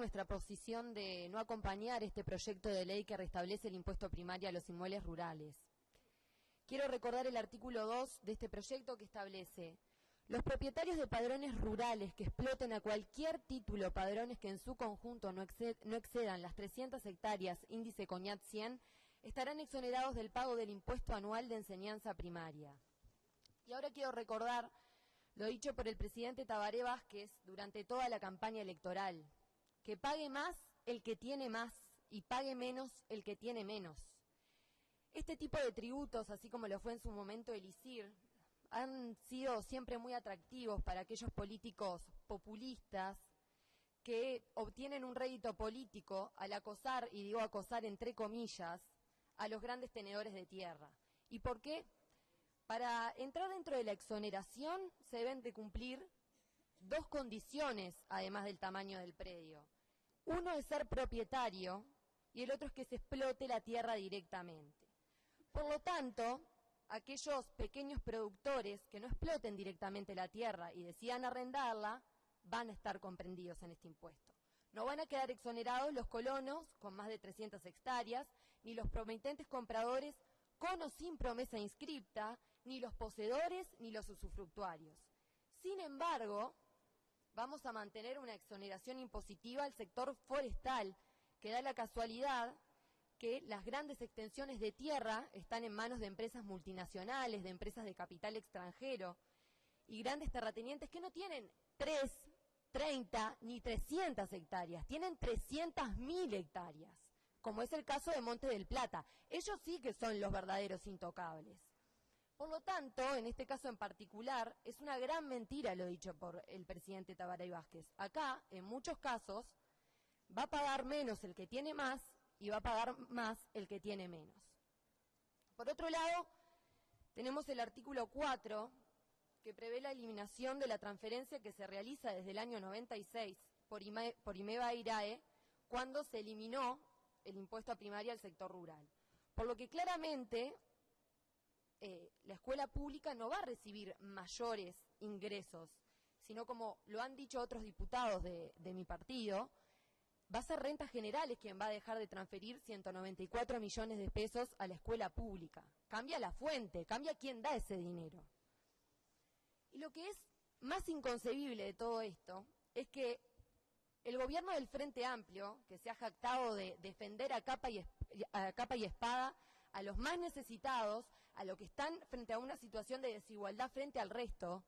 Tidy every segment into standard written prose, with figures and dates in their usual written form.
nuestra posición de no acompañar este proyecto de ley que restablece el impuesto primario a los inmuebles rurales. Quiero recordar el artículo 2 de este proyecto que establece: los propietarios de padrones rurales que exploten a cualquier título padrones que en su conjunto no excedan las 300 hectáreas índice CONIAT 100 estarán exonerados del pago del impuesto anual de enseñanza primaria. Y ahora quiero recordar lo dicho por el presidente Tabaré Vázquez durante toda la campaña electoral: que pague más el que tiene más y pague menos el que tiene menos. Este tipo de tributos, así como lo fue en su momento el ISIR, han sido siempre muy atractivos para aquellos políticos populistas que obtienen un rédito político al acosar, y digo acosar entre comillas, a los grandes tenedores de tierra. ¿Y por qué? Para entrar dentro de la exoneración se deben de cumplir dos condiciones, además del tamaño del predio. Uno es ser propietario y el otro es que se explote la tierra directamente. Por lo tanto, aquellos pequeños productores que no exploten directamente la tierra y decidan arrendarla, van a estar comprendidos en este impuesto. No van a quedar exonerados los colonos con más de 300 hectáreas, ni los promitentes compradores con o sin promesa inscripta, ni los poseedores, ni los usufructuarios. Sin embargo, vamos a mantener una exoneración impositiva al sector forestal, que da la casualidad que las grandes extensiones de tierra están en manos de empresas multinacionales, de empresas de capital extranjero, y grandes terratenientes que no tienen 3, 30 ni 300 hectáreas, tienen 300.000 hectáreas, como es el caso de Monte del Plata. Ellos sí que son los verdaderos intocables. Por lo tanto, en este caso en particular, es una gran mentira lo dicho por el presidente Tabaré Vázquez. Acá, en muchos casos, va a pagar menos el que tiene más y va a pagar más el que tiene menos. Por otro lado, tenemos el artículo 4, que prevé la eliminación de la transferencia que se realiza desde el año 96 por IMEBA-IRAE, cuando se eliminó el impuesto a primaria al sector rural. Por lo que claramente la escuela pública no va a recibir mayores ingresos, sino, como lo han dicho otros diputados de mi partido, va a ser Rentas Generales quien va a dejar de transferir 194 millones de pesos a la escuela pública. Cambia la fuente, cambia quién da ese dinero. Y lo que es más inconcebible de todo esto es que el gobierno del Frente Amplio, que se ha jactado de defender a capa y espada a los más necesitados, a los que están frente a una situación de desigualdad frente al resto,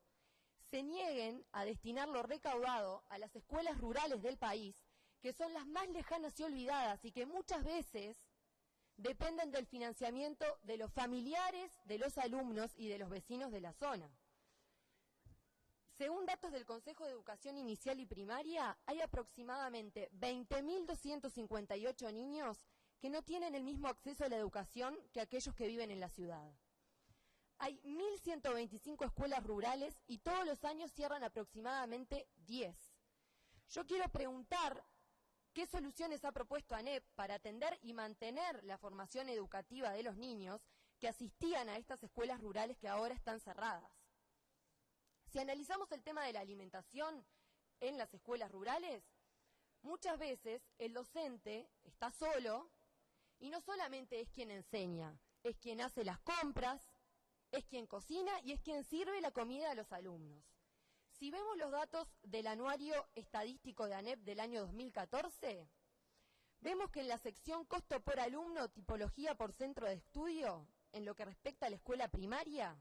se nieguen a destinar lo recaudado a las escuelas rurales del país, que son las más lejanas y olvidadas y que muchas veces dependen del financiamiento de los familiares, de los alumnos y de los vecinos de la zona. Según datos del Consejo de Educación Inicial y Primaria, hay aproximadamente 20.258 niños que no tienen el mismo acceso a la educación que aquellos que viven en la ciudad. Hay 1.125 escuelas rurales y todos los años cierran aproximadamente 10. Yo quiero preguntar qué soluciones ha propuesto ANEP para atender y mantener la formación educativa de los niños que asistían a estas escuelas rurales que ahora están cerradas. Si analizamos el tema de la alimentación en las escuelas rurales, muchas veces el docente está solo y no solamente es quien enseña, es quien hace las compras, es quien cocina y es quien sirve la comida a los alumnos. Si vemos los datos del anuario estadístico de ANEP del año 2014, vemos que en la sección costo por alumno, tipología por centro de estudio, en lo que respecta a la escuela primaria,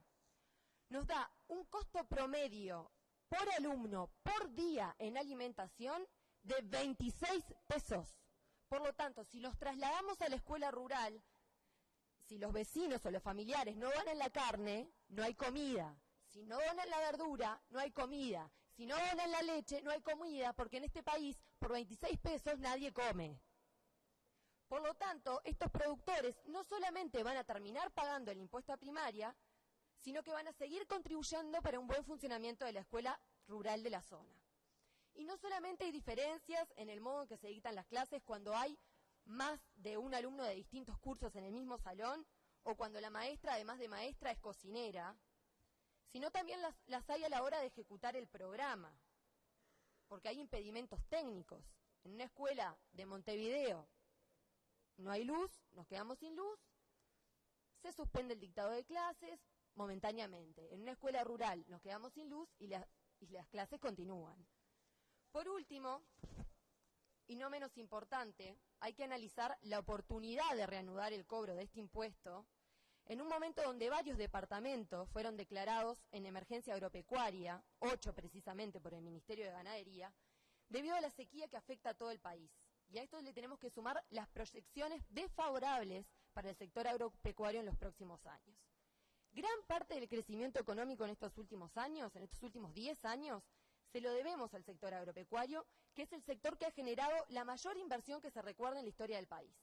nos da un costo promedio por alumno por día en alimentación de 26 pesos. Por lo tanto, si nos trasladamos a la escuela rural, si los vecinos o los familiares no donan la carne, no hay comida. Si no donan la verdura, no hay comida. Si no donan la leche, no hay comida, porque en este país, por 26 pesos, nadie come. Por lo tanto, estos productores no solamente van a terminar pagando el impuesto a primaria, sino que van a seguir contribuyendo para un buen funcionamiento de la escuela rural de la zona. Y no solamente hay diferencias en el modo en que se dictan las clases cuando hay más de un alumno de distintos cursos en el mismo salón, o cuando la maestra, además de maestra, es cocinera, sino también las hay a la hora de ejecutar el programa, porque hay impedimentos técnicos. En una escuela de Montevideo no hay luz, nos quedamos sin luz, se suspende el dictado de clases momentáneamente. En una escuela rural nos quedamos sin luz y las clases continúan. Por último, y no menos importante, hay que analizar la oportunidad de reanudar el cobro de este impuesto en un momento donde varios departamentos fueron declarados en emergencia agropecuaria, 8 precisamente por el Ministerio de Ganadería, debido a la sequía que afecta a todo el país. Y a esto le tenemos que sumar las proyecciones desfavorables para el sector agropecuario en los próximos años. Gran parte del crecimiento económico en estos últimos años, en estos últimos 10 años, se lo debemos al sector agropecuario, que es el sector que ha generado la mayor inversión que se recuerda en la historia del país.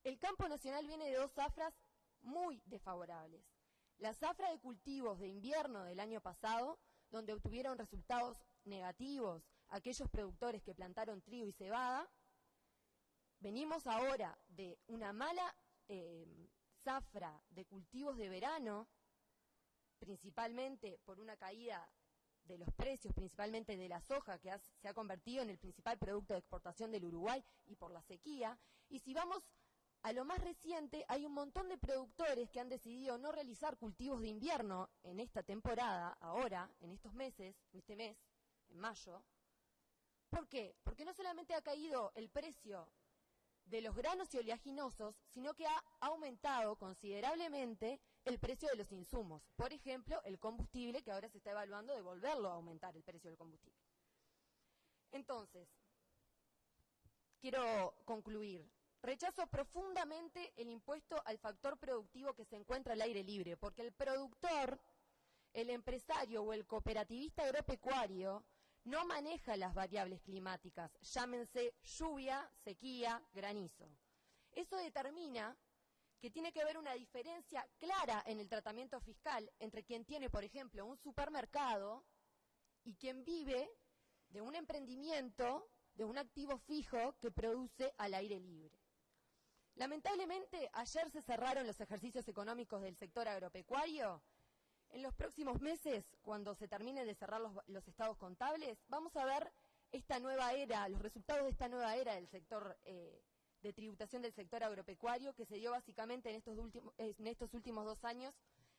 El campo nacional viene de 2 zafras muy desfavorables. La zafra de cultivos de invierno del año pasado, donde obtuvieron resultados negativos aquellos productores que plantaron trigo y cebada. Venimos ahora de una mala zafra de cultivos de verano, principalmente por una caída de los precios, principalmente de la soja, que se ha convertido en el principal producto de exportación del Uruguay, y por la sequía. Y si vamos a lo más reciente, hay un montón de productores que han decidido no realizar cultivos de invierno en esta temporada, ahora, en estos meses, en este mes, en mayo. ¿Por qué? Porque no solamente ha caído el precio de los granos y oleaginosos, sino que ha aumentado considerablemente el precio de los insumos. Por ejemplo, el combustible, que ahora se está evaluando de volverlo a aumentar el precio del combustible. Entonces, quiero concluir. Rechazo profundamente el impuesto al factor productivo que se encuentra al aire libre, porque el productor, el empresario o el cooperativista agropecuario no maneja las variables climáticas, llámense lluvia, sequía, granizo. Eso determina que tiene que haber una diferencia clara en el tratamiento fiscal entre quien tiene, por ejemplo, un supermercado y quien vive de un emprendimiento, de un activo fijo que produce al aire libre. Lamentablemente, ayer se cerraron los ejercicios económicos del sector agropecuario. En los próximos meses, cuando se terminen de cerrar los estados contables, vamos a ver esta nueva era, los resultados de esta nueva era del sector de tributación del sector agropecuario, que se dio básicamente en estos últimos 2 años,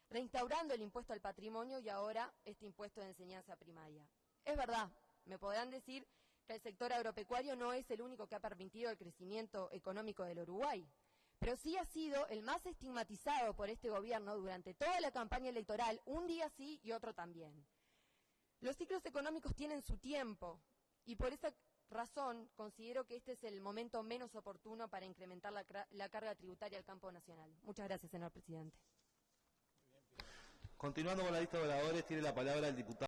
reinstaurando el impuesto al patrimonio y ahora este impuesto de enseñanza primaria. Es verdad, me podrán decir que el sector agropecuario no es el único que ha permitido el crecimiento económico del Uruguay, pero sí ha sido el más estigmatizado por este gobierno durante toda la campaña electoral, un día sí y otro también. Los ciclos económicos tienen su tiempo y por esa razón considero que este es el momento menos oportuno para incrementar la carga tributaria al campo nacional. Muchas gracias, señor presidente. Continuando con la lista de oradores, tiene la palabra el diputado